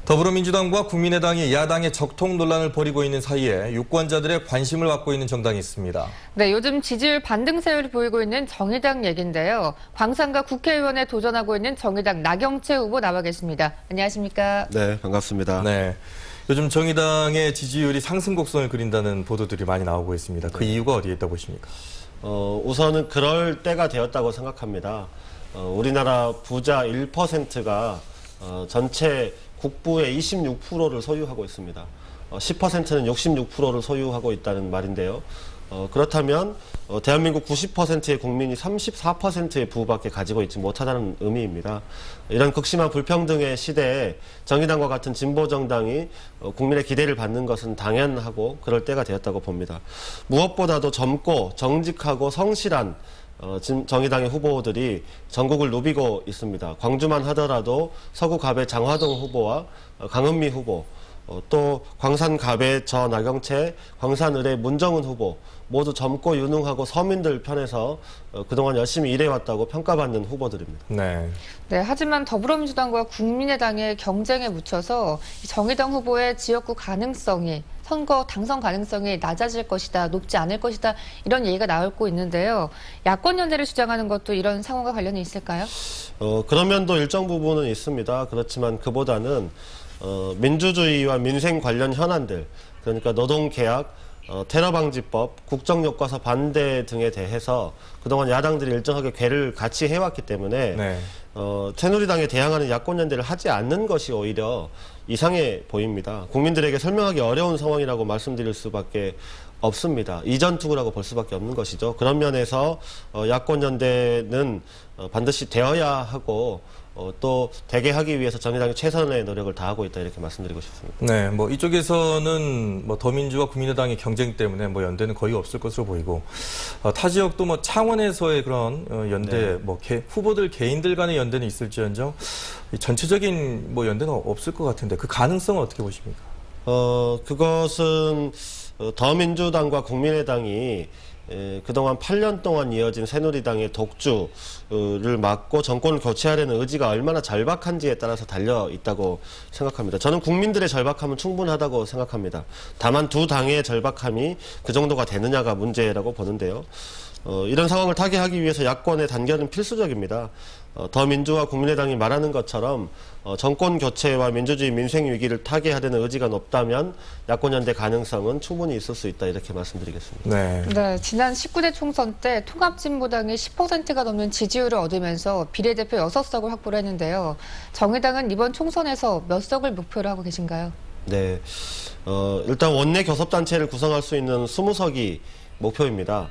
더불어민주당과 국민의당이 야당의 적통 논란을 벌이고 있는 사이에 유권자들의 관심을 받고 있는 정당이 있습니다. 네, 요즘 지지율 반등세를 보이고 있는 정의당 얘긴데요. 광산과 국회의원에 도전하고 있는 정의당 나경채 후보 나와 계십니다. 안녕하십니까? 네, 반갑습니다. 네, 요즘 정의당의 지지율이 상승 곡선을 그린다는 보도들이 많이 나오고 있습니다. 그 이유가 어디에 있다고 보십니까? 우선은 그럴 때가 되었다고 생각합니다. 우리나라 부자 1%가 전체 국부의 26%를 소유하고 있습니다. 10%는 66%를 소유하고 있다는 말인데요. 그렇다면 대한민국 90%의 국민이 34%의 부밖에 가지고 있지 못하다는 의미입니다. 이런 극심한 불평등의 시대에 정의당과 같은 진보정당이 국민의 기대를 받는 것은 당연하고 그럴 때가 되었다고 봅니다. 무엇보다도 젊고 정직하고 성실한 정의당의 후보들이 전국을 누비고 있습니다. 광주만 하더라도 서구갑의 장화동 후보와 강은미 후보, 또 광산갑의 저 나경채, 광산을의 문정은 후보 모두 젊고 유능하고 서민들 편에서 그동안 열심히 일해왔다고 평가받는 후보들입니다. 네. 네, 하지만 더불어민주당과 국민의당의 경쟁에 묻혀서 정의당 후보의 지역구 가능성이 선거 당선 가능성이 낮아질 것이다, 높지 않을 것이다 이런 얘기가 나오고 있는데요. 야권 연대를 주장하는 것도 이런 상황과 관련이 있을까요? 그런 면도 일정 부분은 있습니다. 그렇지만 그보다는 민주주의와 민생 관련 현안들, 그러니까 노동계약, 테러방지법, 국정교과서 반대 등에 대해서 그동안 야당들이 일정하게 궤를 같이 해왔기 때문에 네. 새누리당에 대항하는 야권연대를 하지 않는 것이 오히려 이상해 보입니다. 국민들에게 설명하기 어려운 상황이라고 말씀드릴 수밖에 없습니다. 이전투구라고 볼 수밖에 없는 것이죠. 그런 면에서 야권연대는 반드시 되어야 하고 또 되게 하기 위해서 정의당이 최선의 노력을 다하고 있다 이렇게 말씀드리고 싶습니다. 네, 뭐 이쪽에서는 뭐 더민주와 국민의당의 경쟁 때문에 뭐 연대는 거의 없을 것으로 보이고 타 지역도 뭐 창원에서의 그런 연대, 네. 뭐 후보들 개인들 간의 연대는 있을지언정 전체적인 뭐 연대는 없을 것 같은데 그 가능성은 어떻게 보십니까? 그것은 더민주당과 국민의당이 그동안 8년 동안 이어진 새누리당의 독주를 막고 정권을 교체하려는 의지가 얼마나 절박한지에 따라서 달려 있다고 생각합니다. 저는 국민들의 절박함은 충분하다고 생각합니다. 다만 두 당의 절박함이 그 정도가 되느냐가 문제라고 보는데요. 이런 상황을 타개하기 위해서 야권의 단결은 필수적입니다. 더민주와 국민의당이 말하는 것처럼 정권 교체와 민주주의 민생 위기를 타개하려는 의지가 높다면 야권 연대 가능성은 충분히 있을 수 있다 이렇게 말씀드리겠습니다. 네. 네, 지난 19대 총선 때 통합진보당이 10%가 넘는 지지율을 얻으면서 비례대표 6석을 확보를 했는데요. 정의당은 이번 총선에서 몇 석을 목표로 하고 계신가요? 네, 일단 원내 교섭단체를 구성할 수 있는 20석이 목표입니다.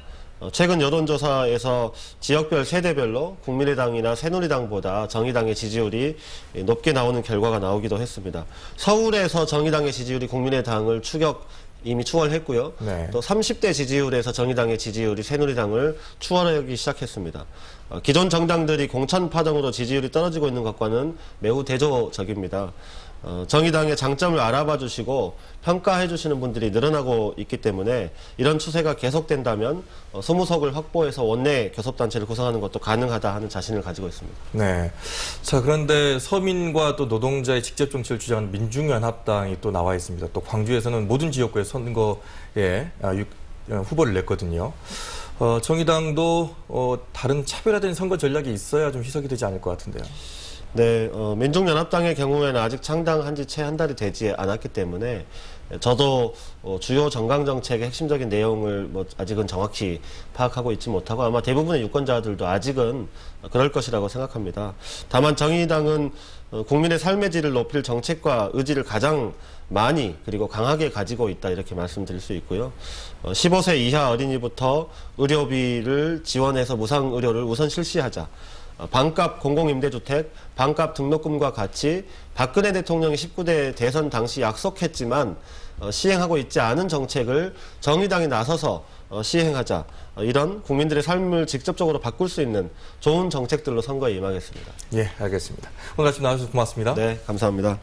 최근 여론조사에서 지역별 세대별로 국민의당이나 새누리당보다 정의당의 지지율이 높게 나오는 결과가 나오기도 했습니다. 서울에서 정의당의 지지율이 국민의당을 이미 추월했고요. 네. 또 30대 지지율에서 정의당의 지지율이 새누리당을 추월하기 시작했습니다. 기존 정당들이 공천파동으로 지지율이 떨어지고 있는 것과는 매우 대조적입니다. 정의당의 장점을 알아봐 주시고 평가해 주시는 분들이 늘어나고 있기 때문에 이런 추세가 계속된다면 20석을 확보해서 원내 교섭단체를 구성하는 것도 가능하다 하는 자신을 가지고 있습니다. 네. 자, 그런데 서민과 또 노동자의 직접 정치를 주장하는 민중연합당이 또 나와 있습니다. 또 광주에서는 모든 지역구의 선거에 후보를 냈거든요. 정의당도 다른 차별화된 선거 전략이 있어야 좀 희석이 되지 않을 것 같은데요. 네, 민중연합당의 경우에는 아직 창당한 지 채 한 달이 되지 않았기 때문에 저도 주요 정강정책의 핵심적인 내용을 아직은 정확히 파악하고 있지 못하고 아마 대부분의 유권자들도 아직은 그럴 것이라고 생각합니다. 다만 정의당은 국민의 삶의 질을 높일 정책과 의지를 가장 많이 그리고 강하게 가지고 있다 이렇게 말씀드릴 수 있고요. 15세 이하 어린이부터 의료비를 지원해서 무상의료를 우선 실시하자. 반값 공공임대주택, 반값 등록금과 같이 박근혜 대통령이 19대 대선 당시 약속했지만 시행하고 있지 않은 정책을 정의당이 나서서 시행하자. 이런 국민들의 삶을 직접적으로 바꿀 수 있는 좋은 정책들로 선거에 임하겠습니다. 예, 알겠습니다. 오늘 같이 나와주셔서 고맙습니다. 네, 감사합니다.